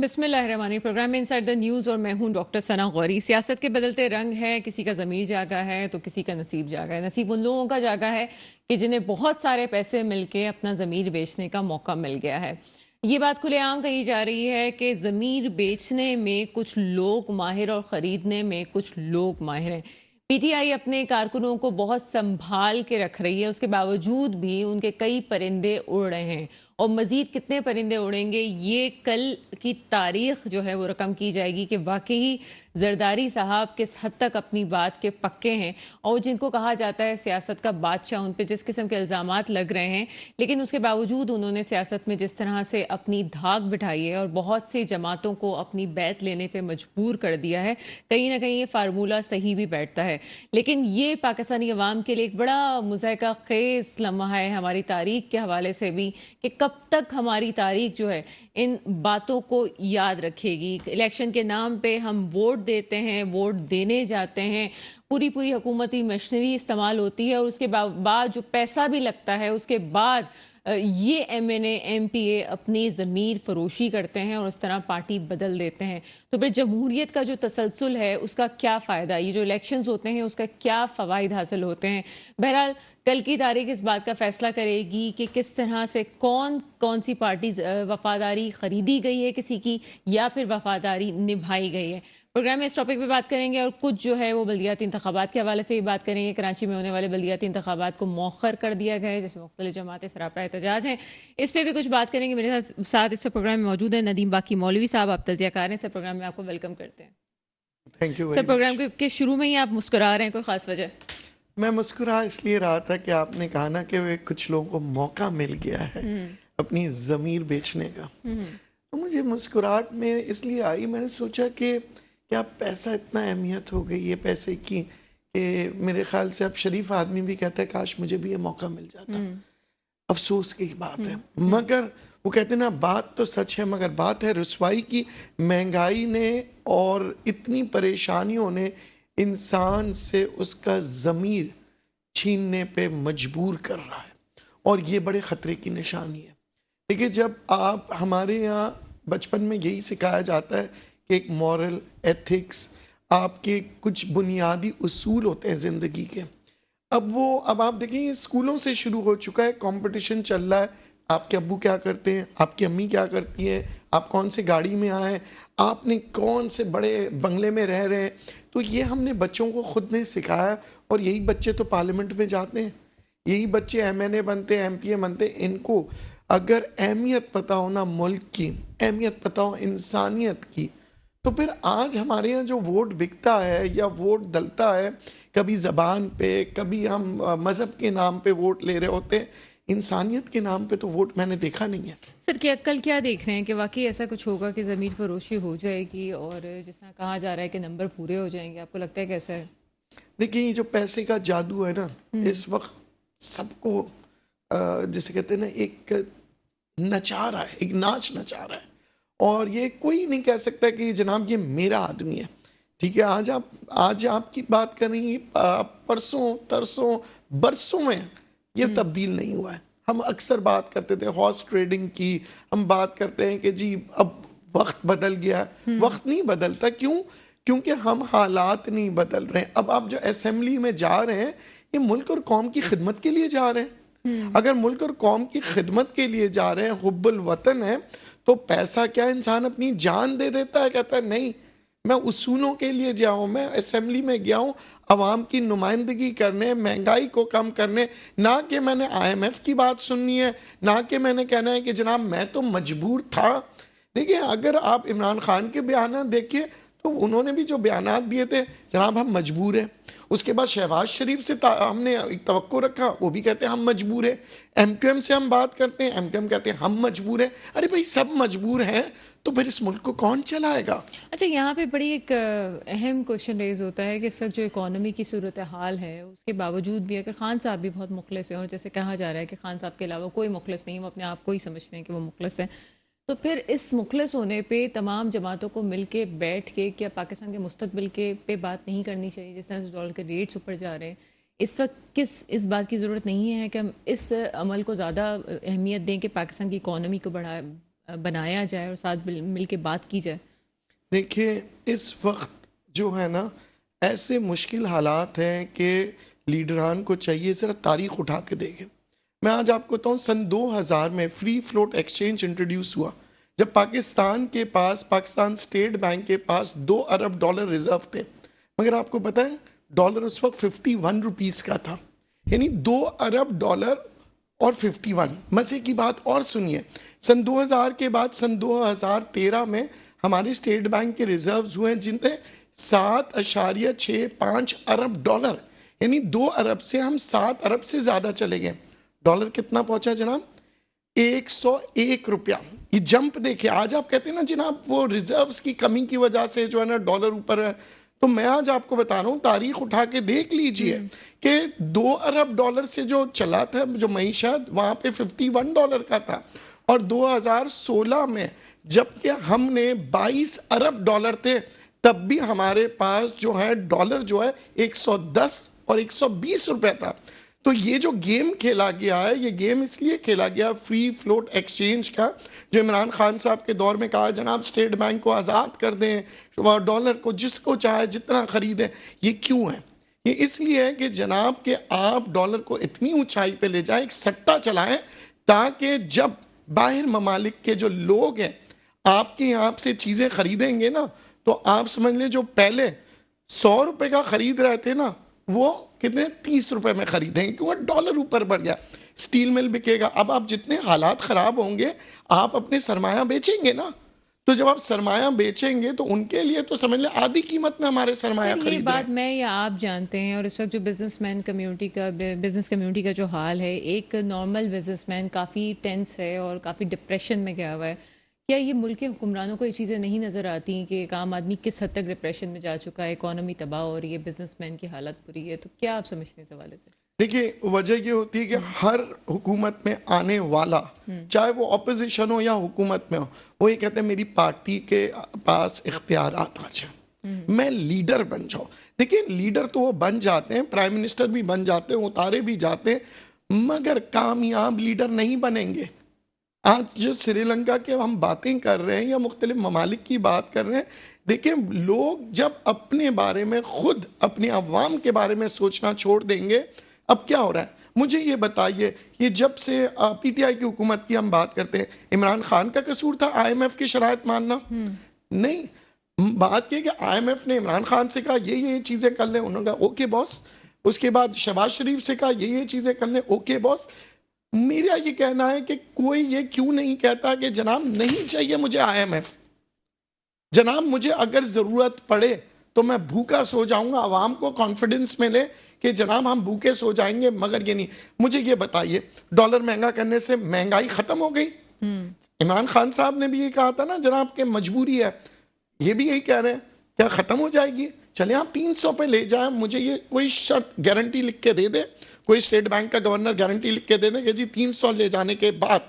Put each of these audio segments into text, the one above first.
بسم اللہ الرحمن الرحیم۔ پروگرام میں انسائیڈ دا نیوز اور میں ہوں ڈاکٹر ثنا غوری۔ سیاست کے بدلتے رنگ ہے، کسی کا ضمیر جاگا ہے تو کسی کا نصیب جاگا ہے۔ نصیب ان لوگوں کا جاگا ہے کہ جنہیں بہت سارے پیسے مل کے اپنا ضمیر بیچنے کا موقع مل گیا ہے۔ یہ بات کھلے عام کہی جا رہی ہے کہ ضمیر بیچنے میں کچھ لوگ ماہر اور خریدنے میں کچھ لوگ ماہر ہیں۔ پی ٹی آئی اپنے کارکنوں کو بہت سنبھال کے رکھ رہی ہے، اس کے باوجود بھی ان کے کئی پرندے اڑ رہے ہیں، اور مزید کتنے پرندے اڑیں گے یہ کل کی تاریخ جو ہے وہ رقم کی جائے گی کہ واقعی زرداری صاحب کس حد تک اپنی بات کے پکے ہیں، اور جن کو کہا جاتا ہے سیاست کا بادشاہ، ان پہ جس قسم کے الزامات لگ رہے ہیں لیکن اس کے باوجود انہوں نے سیاست میں جس طرح سے اپنی دھاک بٹھائی ہے اور بہت سی جماعتوں کو اپنی بیعت لینے پہ مجبور کر دیا ہے، کہیں نہ کہیں یہ فارمولہ صحیح بھی بیٹھتا ہے۔ لیکن یہ پاکستانی عوام کے لیے ایک بڑا مضحکہ خیز لمحہ ہے ہماری تاریخ کے حوالے سے بھی، کہ کب تک ہماری تاریخ جو ہے ان باتوں کو یاد رکھے گی۔ الیکشن کے نام پہ ہم ووٹ دیتے ہیں، ووٹ دینے جاتے ہیں، پوری حکومتی مشینری استعمال ہوتی ہے، اور اس کے بعد جو پیسہ بھی لگتا ہے اس کے بعد یہ M N A M P A اپنی ضمیر فروشی کرتے ہیں اور اس طرح پارٹی بدل دیتے ہیں۔ تو پھر جمہوریت کا جو تسلسل ہے اس کا کیا فائدہ، یہ جو الیکشنز ہوتے ہیں اس کا کیا فوائد حاصل ہوتے ہیں؟ بہرحال کل کی تاریخ اس بات کا فیصلہ کرے گی کہ کس طرح سے کون سی پارٹی وفاداری خریدی گئی ہے کسی کی، یا پھر وفاداری نبھائی گئی ہے۔ پروگرام میں اس ٹاپک پہ بات کریں گے، اور کچھ جو ہے وہ بلدیاتی انتخابات کے حوالے سے بھی بات کریں گے۔ کراچی میں ہونے والے بلدیاتی انتخابات کو مؤخر کر دیا گیا ہے، جس میں مختلف جماعتیں سراپا احتجاج ہیں، اس پہ بھی کچھ بات کریں گے۔ میرے ساتھ اس پروگرام میں موجود ہیں ندیم باقی مولوی صاحب، آپ تجزیہ کار ہیں، سر پروگرام میں آپ کو ویلکم کرتے ہیں۔ تھینک یو سر پروگرام کے شروع میں ہی آپ مسکرا رہے ہیں، کوئی خاص وجہ؟ میں مسکرا اس لیے رہا تھا کہ آپ نے کہا نا کہ کچھ لوگوں کو موقع مل گیا ہے اپنی ضمیر بیچنے کا، تو مجھے مسکراہٹ میں اس لیے آئی، میں نے سوچا کہ کیا پیسہ اتنا اہمیت ہو گئی ہے پیسے کی کہ میرے خیال سے اب شریف آدمی بھی کہتا ہے کاش مجھے بھی یہ موقع مل جاتا۔ افسوس کی بات ہے، مگر وہ کہتے ہیں نا بات تو سچ ہے، مگر بات ہے رسوائی کی۔ مہنگائی نے اور اتنی پریشانیوں نے انسان سے اس کا ضمیر چھیننے پہ مجبور کر رہا ہے، اور یہ بڑے خطرے کی نشانی ہے۔ دیکھیے، جب آپ ہمارے یہاں بچپن میں یہی سکھایا جاتا ہے کہ ایک مورل ایتھکس، آپ کے کچھ بنیادی اصول ہوتے ہیں زندگی کے، اب آپ دیکھیں اسکولوں سے شروع ہو چکا ہے، کمپٹیشن چل رہا ہے، آپ کے ابو کیا کرتے ہیں، آپ کی امی کیا کرتی ہیں، آپ کون سے گاڑی میں آئے ہیں، آپ نے کون سے بڑے بنگلے میں رہ رہے ہیں، تو یہ ہم نے بچوں کو خود نے سکھایا، اور یہی بچے تو پارلیمنٹ میں جاتے ہیں، یہی بچے ایم این اے بنتے ہیں، ایم پی اے بنتے ہیں۔ ان کو اگر اہمیت پتہ ہو نا ملک کی، اہمیت پتہ ہو انسانیت کی، تو پھر آج ہمارے یہاں جو ووٹ بکتا ہے یا ووٹ ڈلتا ہے، کبھی زبان پہ، کبھی ہم مذہب کے نام پہ ووٹ لے رہے ہوتے ہیں، انسانیت کے نام پہ تو ووٹ میں نے دیکھا نہیں ہے۔ سر کل کیا دیکھ رہے ہیں کہ واقعی ایسا کچھ ہوگا کہ ضمیر فروشی ہو جائے گی، اور جس طرح کہا جا رہا ہے کہ نمبر پورے ہو جائیں گے، آپ کو لگتا ہے کیسا ہے؟ دیکھیں، یہ جو پیسے کا جادو ہے نا، اس وقت سب کو جسے کہتے ہیں نا ایک نچا رہا ہے، ایک ناچ نچا رہا ہے، اور یہ کوئی نہیں کہہ سکتا کہ جناب یہ میرا آدمی ہے۔ ٹھیک ہے، آج آپ کی بات کر رہی ہیں، پرسوں ترسوں برسوں میں یہ تبدیل نہیں ہوا ہے۔ ہم اکثر بات کرتے تھے ہارس ٹریڈنگ کی، ہم بات کرتے ہیں کہ جی اب وقت بدل گیا، وقت نہیں بدلتا۔ کیونکہ ہم حالات نہیں بدل رہے ہیں۔ اب آپ جو اسمبلی میں جا رہے ہیں، یہ ملک اور قوم کی خدمت کے لیے جا رہے ہیں۔ اگر ملک اور قوم کی خدمت کے لیے جا رہے ہیں، حب الوطن ہے، تو پیسہ کیا انسان اپنی جان دے دیتا ہے؟ کہتا ہے نہیں، میں اصولوں کے لیے جاؤں، میں اسمبلی میں گیا ہوں عوام کی نمائندگی کرنے، مہنگائی کو کم کرنے، نہ کہ میں نے آئی ایم ایف کی بات سننی ہے، نہ کہ میں نے کہنا ہے کہ جناب میں تو مجبور تھا۔ دیکھیں، اگر آپ عمران خان کے بیانات دیکھیے تو انہوں نے بھی جو بیانات دیے تھے، جناب ہم مجبور ہیں۔ اس کے بعد شہباز شریف سے ہم نے ایک توقع رکھا، وہ بھی کہتے ہیں ہم مجبور ہیں۔ ایم کیو ایم سے ہم بات کرتے ہیں، ایم کیو ایم کہتے ہیں ہم مجبور ہیں۔ ارے بھائی، سب مجبور ہیں تو پھر اس ملک کو کون چلائے گا؟ اچھا، یہاں پہ بڑی ایک اہم کوشچن ریز ہوتا ہے کہ اس وقت جو اکانومی کی صورتحال ہے، اس کے باوجود بھی اگر خان صاحب بھی بہت مخلص ہیں، اور جیسے کہا جا رہا ہے کہ خان صاحب کے علاوہ کوئی مخلص نہیں، وہ اپنے آپ کو ہی سمجھتے ہیں کہ وہ مخلص ہیں، تو پھر اس مخلص ہونے پہ تمام جماعتوں کو مل کے بیٹھ کے کیا پاکستان کے مستقبل کے پہ بات نہیں کرنی چاہیے؟ جس طرح سے ڈالر کے ریٹس اوپر جا رہے ہیں، اس وقت اس بات کی ضرورت نہیں ہے کہ ہم اس عمل کو زیادہ اہمیت دیں کہ پاکستان کی اکانومی کو بنایا جائے اور ساتھ مل کے بات کی جائے؟ دیکھیے اس وقت جو ہے نا ایسے مشکل حالات ہیں کہ لیڈران کو چاہیے ذرا تاریخ اٹھا کے دیکھیں. میں آج آپ کو بتاؤں سن 2000 میں فری فلوٹ ایکسچینج انٹروڈیوس ہوا جب پاکستان کے پاس پاکستان اسٹیٹ بینک کے پاس $2 ارب ریزرو تھے. مگر آپ کو پتہ ہے ڈالر اس وقت 51 روپیز کا تھا. یعنی $2 ارب اور 51. مزے کی بات اور سنیے, سن 2000 کے بعد سن 2013 میں ہمارے اسٹیٹ بینک کے ریزروز ہوئے جن میں $7.65 ارب, یعنی 2 ارب سے ہم 7 ارب سے زیادہ چلے گئے. ڈالر کتنا پہنچا جناب؟ 101 روپیہ. یہ جمپ دیکھیں. آج آپ کہتے ہیں نا جناب وہ ریزروز کی کمی کی وجہ سے جو ہے نا ڈالر اوپر ہے, تو میں آج آپ کو بتا رہا ہوں تاریخ اٹھا کے دیکھ لیجئے کہ $2 ارب سے جو چلا تھا جو معیشت وہاں پہ $51 کا تھا, اور 2016 میں جبکہ ہم نے $22 ارب تھے تب بھی ہمارے پاس جو ہے ڈالر جو ہے 110 اور 120 روپے تھا. تو یہ جو گیم کھیلا گیا ہے یہ گیم اس لیے کھیلا گیا فری فلوٹ ایکسچینج کا, جو عمران خان صاحب کے دور میں کہا جناب اسٹیٹ بینک کو آزاد کر دیں, ڈالر کو جس کو چاہے جتنا خریدیں. یہ کیوں ہے؟ یہ اس لیے ہے کہ جناب کہ آپ ڈالر کو اتنی اونچائی پہ لے جائیں, ایک سٹا چلائیں, تاکہ جب باہر ممالک کے جو لوگ ہیں آپ کے یہاں سے چیزیں خریدیں گے نا, تو آپ سمجھ لیں جو پہلے 100 روپے کا خرید رہے تھے نا وہ کتنے 30 روپے میں خریدیں گے, کیونکہ ڈالر اوپر بڑھ گیا. اسٹیل مل بکے گا. اب آپ جتنے حالات خراب ہوں گے آپ اپنے سرمایہ بیچیں گے نا, تو جب آپ سرمایہ بیچیں گے تو ان کے لیے تو سمجھ لیں آدھی قیمت میں ہمارے سرمایہ خرید رہے ہیں. یہ بات میں یا آپ جانتے ہیں, اور اس وقت جو بزنس کمیونٹی کا جو حال ہے, ایک نارمل بزنس مین کافی ٹینس ہے اور کافی ڈپریشن میں گیا ہوا ہے. کیا یہ ملک کے حکمرانوں کو یہ چیزیں نہیں نظر آتی کہ ایک عام آدمی کس حد تک ڈپریشن میں جا چکا ہے, اکانومی تباہ ہو رہی ہے, بزنس مین کی حالت بری ہے؟ تو کیا آپ سمجھتے ہیں اس حوالے سے؟ دیکھیے وجہ یہ ہوتی ہے کہ ہر حکومت میں آنے والا چاہے وہ اپوزیشن ہو یا حکومت میں ہو, وہ یہ کہتے ہیں میری پارٹی کے پاس اختیارات آ جائیں, میں لیڈر بن جاؤں. دیکھیں لیڈر تو وہ بن جاتے ہیں, پرائم منسٹر بھی بن جاتے ہیں, اتارے بھی جاتے ہیں, مگر کامیاب لیڈر نہیں بنیں گے. آج جو سری لنکا کے ہم باتیں کر رہے ہیں یا مختلف ممالک کی بات کر رہے ہیں, دیکھیں لوگ جب اپنے بارے میں خود اپنے عوام کے بارے میں سوچنا چھوڑ دیں گے. اب کیا ہو رہا ہے مجھے یہ بتائیے, یہ جب سے پی ٹی آئی کی حکومت کی ہم بات کرتے ہیں, عمران خان کا قصور تھا آئی ایم ایف کی شرائط ماننا؟ نہیں. بات یہ کہ آئی ایم ایف نے عمران خان سے کہا یہ چیزیں کر لیں, انہوں نے کہا اوکے باس. اس کے بعد شہباز شریف سے کہا یہ چیزیں کر لیں, اوکے باس. میرا یہ کہنا ہے کہ کوئی یہ کیوں نہیں کہتا کہ جناب نہیں چاہیے مجھے آئی ایم ایف, جناب مجھے اگر ضرورت پڑے تو میں بھوکا سو جاؤں گا, عوام کو کانفیڈنس ملے کہ جناب ہم بھوکے سو جائیں گے. مگر یہ نہیں. مجھے یہ بتائیے ڈالر مہنگا کرنے سے مہنگائی ختم ہو گئی؟ عمران خان صاحب نے بھی یہ کہا تھا نا جناب کہ مجبوری ہے, یہ بھی یہی کہہ رہے ہیں کیا ختم ہو جائے گی؟ چلیں آپ 300 پہ لے جائیں, مجھے یہ کوئی شرط گارنٹی لکھ کے دے دے, کوئی اسٹیٹ بینک کا گورنر گارنٹی لکھ کے دے دے کہ جی 300 لے جانے کے بعد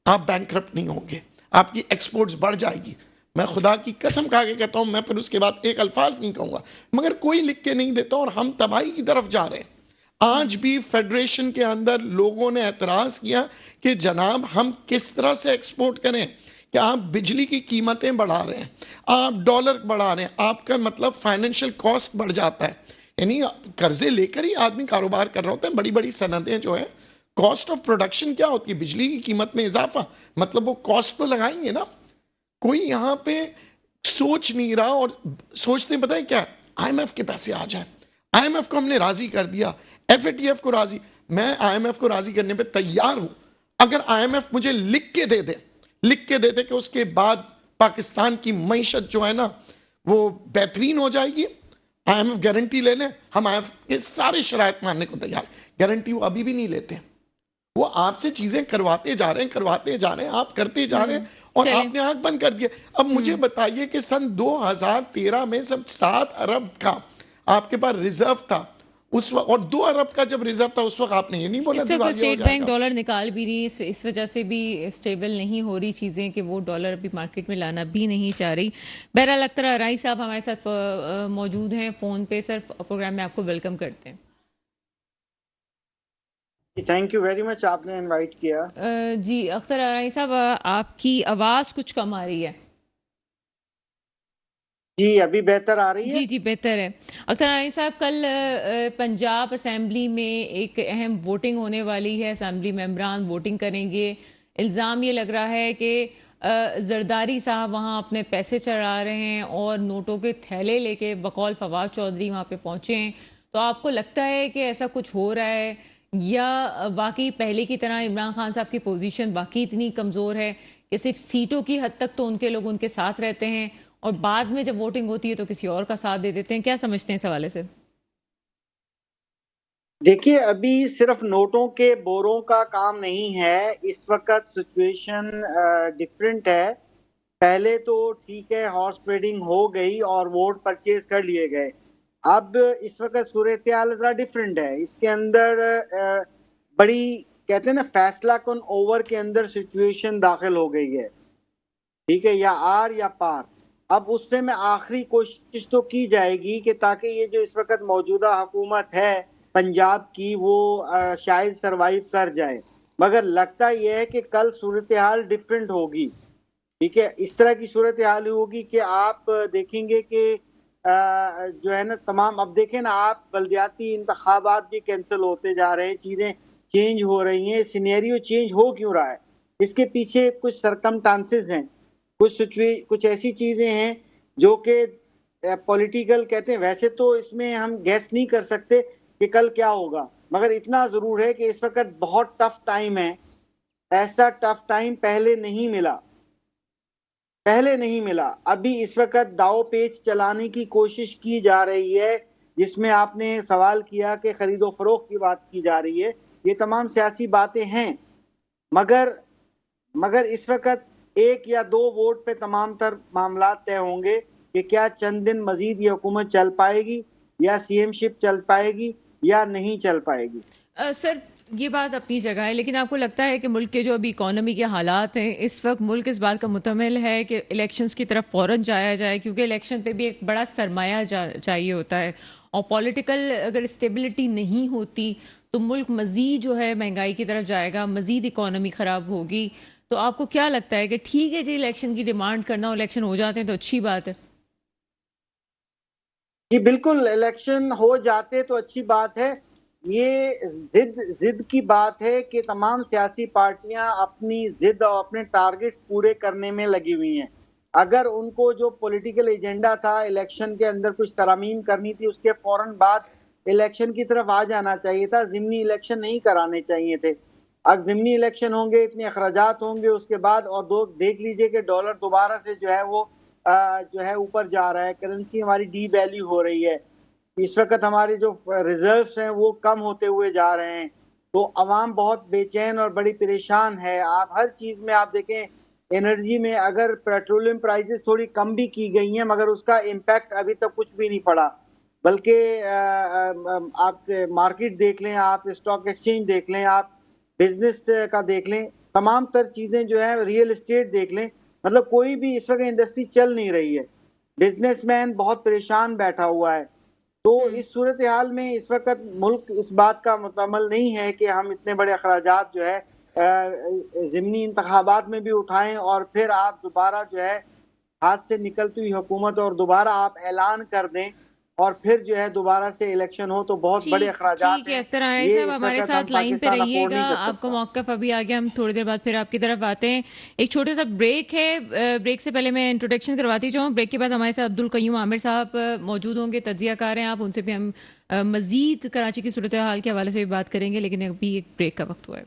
آپ بینکرپٹ نہیں ہوں گے, آپ کی ایکسپورٹس بڑھ جائے گی. میں خدا کی قسم کھا کے کہتا ہوں, میں پھر اس کے بعد ایک الفاظ نہیں کہوں گا, مگر کوئی لکھ کے نہیں دیتا, اور ہم تباہی کی طرف جا رہے ہیں. آج بھی فیڈریشن کے اندر لوگوں نے اعتراض کیا کہ جناب ہم کس طرح سے ایکسپورٹ کریں, کہ آپ بجلی کی قیمتیں بڑھا رہے ہیں, آپ ڈالر بڑھا رہے ہیں, آپ کا مطلب فائنینشیل کاسٹ بڑھ جاتا ہے. یعنی قرضے لے کر ہی آدمی کاروبار کر رہا ہوتا ہے. بڑی بڑی صنعتیں جو ہیں کاسٹ آف پروڈکشن کیا ہوتی ہے؟ بجلی کی قیمت میں اضافہ, مطلب وہ کاسٹ تو لگائیں گے نا. کوئی یہاں پہ سوچ نہیں رہا, اور سوچتے بتائیں کیا آئی ایم ایف کے پیسے آ جائیں. آئی ایم ایف کو ہم نے راضی کر دیا, ایف اے ٹی ایف کو راضی, میں آئی ایم ایف کو راضی کرنے پہ تیار ہوں اگر آئی ایم ایف مجھے لکھ کے دے دے کہ اس کے بعد پاکستان کی معیشت جو ہے نا وہ بہترین ہو جائے گی. آئی ایم ایف گارنٹی لے لیں, ہم آئی ایم ایف کے سارے شرائط ماننے کو تیار. گارنٹی وہ ابھی بھی نہیں لیتے, وہ آپ سے چیزیں کرواتے جا رہے ہیں, آپ کرتے جا رہے ہیں, اور آپ نے آنکھ بند کر دیا. اب مجھے بتائیے کہ سن 2013 میں سب 7 ارب کا آپ کے پاس ریزرو تھا اس وقت, اور 2 ارب کا جب ریزرو تھا اس وقت آپ نے یہ نہیں بولا اسٹیٹ بینک ڈالر نکال بھی رہی, اس وجہ سے بھی اسٹیبل نہیں ہو رہی چیزیں کہ وہ ڈالر ابھی مارکیٹ میں لانا بھی نہیں چاہ رہی. بہرحال اختر ارائی صاحب ہمارے ساتھ موجود ہیں فون پہ. سر پروگرام میں آپ کو ویلکم کرتے ہیں. تھینک یو ویری مچ، آپ نے انوائٹ کیا. جی اختر ارانی صاحب، آپ کی آواز کچھ کم آ رہی ہے. جی ابھی بہتر آ رہی ہے؟ جی جی بہتر ہے. اختر ارانی صاحب، کل پنجاب اسمبلی میں ایک اہم ووٹنگ ہونے والی ہے، اسمبلی ممبران ووٹنگ کریں گے. الزام یہ لگ رہا ہے کہ زرداری صاحب وہاں اپنے پیسے چڑھا رہے ہیں اور نوٹوں کے تھیلے لے کے بقول فواد چودھری وہاں پہ پہنچے ہیں. تو آپ کو لگتا ہے کہ ایسا کچھ ہو رہا ہے، یا واقعی پہلے کی طرح عمران خان صاحب کی پوزیشن واقعی اتنی کمزور ہے کہ صرف سیٹوں کی حد تک تو ان کے لوگ ان کے ساتھ رہتے ہیں اور بعد میں جب ووٹنگ ہوتی ہے تو کسی اور کا ساتھ دے دیتے ہیں؟ کیا سمجھتے ہیں اس حوالے سے؟ دیکھیے، ابھی صرف نوٹوں کے بوروں کا کام نہیں ہے. اس وقت سچویشن ڈفرینٹ ہے. پہلے تو ٹھیک ہے، ہارس ٹریڈنگ ہو گئی اور ووٹ پرچیز کر لیے گئے. اب اس وقت صورتحال ذرا ڈفرینٹ ہے. اس کے اندر بڑی کہتے ہیں نا فیصلہ کن اوور کے اندر سچویشن داخل ہو گئی ہے. ٹھیک ہے، یا آر یا پار. اب اس سے میں آخری کوشش تو کی جائے گی کہ تاکہ یہ جو اس وقت موجودہ حکومت ہے پنجاب کی وہ شاید سروائیو کر جائے. مگر لگتا یہ ہے کہ کل صورتحال ڈفرینٹ ہوگی. ٹھیک ہے، اس طرح کی صورتحال ہوگی کہ آپ دیکھیں گے کہ جو ہے نا تمام، اب دیکھیں نا آپ، بلدیاتی انتخابات بھی کینسل ہوتے جا رہے ہیں، چیزیں چینج ہو رہی ہیں. سینیریو چینج ہو کیوں رہا ہے؟ اس کے پیچھے کچھ سرکمٹانسز ہیں، کچھ ایسی چیزیں ہیں جو کہ پولیٹیکل کہتے ہیں. ویسے تو اس میں ہم گیس نہیں کر سکتے کہ کل کیا ہوگا، مگر اتنا ضرور ہے کہ اس وقت بہت ٹف ٹائم ہے. ایسا ٹف ٹائم پہلے نہیں ملا. ابھی اس وقت داؤ پیچ چلانے کی کوشش کی جا رہی ہے، جس میں آپ نے سوال کیا کہ خرید و فروخت کی بات کی جا رہی ہے. یہ تمام سیاسی باتیں ہیں، مگر اس وقت ایک یا دو ووٹ پہ تمام تر معاملات طے ہوں گے کہ کیا چند دن مزید یہ حکومت چل پائے گی، یا سی ایم شپ چل پائے گی، یا نہیں چل پائے گی. سر، یہ بات اپنی جگہ ہے، لیکن آپ کو لگتا ہے کہ ملک کے جو ابھی اکانومی کے حالات ہیں اس وقت ملک اس بات کا متمل ہے کہ الیکشنز کی طرف فوراً جایا جائے، کیونکہ الیکشن پہ بھی ایک بڑا سرمایہ چاہیے ہوتا ہے، اور پولیٹیکل اگر اسٹیبلٹی نہیں ہوتی تو ملک مزید جو ہے مہنگائی کی طرف جائے گا، مزید اکانومی خراب ہوگی. تو آپ کو کیا لگتا ہے کہ ٹھیک ہے جی الیکشن کی ڈیمانڈ کرنا، الیکشن ہو جاتے ہیں تو اچھی بات ہے؟ جی بالکل، الیکشن ہو جاتے تو اچھی بات ہے. یہ ضد کی بات ہے کہ تمام سیاسی پارٹیاں اپنی ضد اور اپنے ٹارگٹ پورے کرنے میں لگی ہوئی ہیں. اگر ان کو جو پولیٹیکل ایجنڈا تھا الیکشن کے اندر کچھ ترامیم کرنی تھی، اس کے فوراً بعد الیکشن کی طرف آ جانا چاہیے تھا. ضمنی الیکشن نہیں کرانے چاہیے تھے. اب ضمنی الیکشن ہوں گے، اتنے اخراجات ہوں گے، اس کے بعد اور دیکھ لیجئے کہ ڈالر دوبارہ سے جو ہے وہ جو ہے اوپر جا رہا ہے. کرنسی ہماری ڈی ویلیو ہو رہی ہے. اس وقت ہمارے جو ریزروز ہیں وہ کم ہوتے ہوئے جا رہے ہیں. تو عوام بہت بے چین اور بڑی پریشان ہے. آپ ہر چیز میں آپ دیکھیں، انرجی میں اگر پیٹرولیم پرائزز تھوڑی کم بھی کی گئی ہیں، مگر اس کا امپیکٹ ابھی تک کچھ بھی نہیں پڑا. بلکہ آپ مارکیٹ دیکھ لیں، آپ اسٹاک ایکسچینج دیکھ لیں، آپ بزنس کا دیکھ لیں، تمام تر چیزیں جو ہے، ریئل اسٹیٹ دیکھ لیں، مطلب کوئی بھی اس وقت انڈسٹری چل نہیں رہی ہے. بزنس مین بہت پریشان بیٹھا ہوا ہے. تو اس صورتحال میں اس وقت ملک اس بات کا متعمل نہیں ہے کہ ہم اتنے بڑے اخراجات جو ہے ضمنی انتخابات میں بھی اٹھائیں اور پھر آپ دوبارہ جو ہے ہاتھ سے نکلتی ہوئی حکومت اور دوبارہ آپ اعلان کر دیں اور پھر جو ہے دوبارہ سے الیکشن ہو، تو بہت بڑے اخراجات ٹھیک ہے ہیں. اختر ارانی یہ صاحب اس ہمارے وقت ہم ساتھ لائن پہ پاکستان رہیے افورڈ گا. نہیں کر آپ کا سکتا. موقف ابھی آ گیا، ہم تھوڑی دیر بعد پھر آپ کی طرف آتے ہیں. ایک چھوٹے سا بریک ہے، بریک سے پہلے میں انٹروڈکشن کرواتی جاؤں. بریک کے بعد ہمارے ساتھ عبدالقیوم عامر صاحب موجود ہوں گے، تجزیہ کار ہیں آپ، ان سے بھی ہم مزید کراچی کی صورتحال کے حوالے سے بھی بات کریں گے، لیکن ابھی ایک بریک کا وقت ہوا ہے.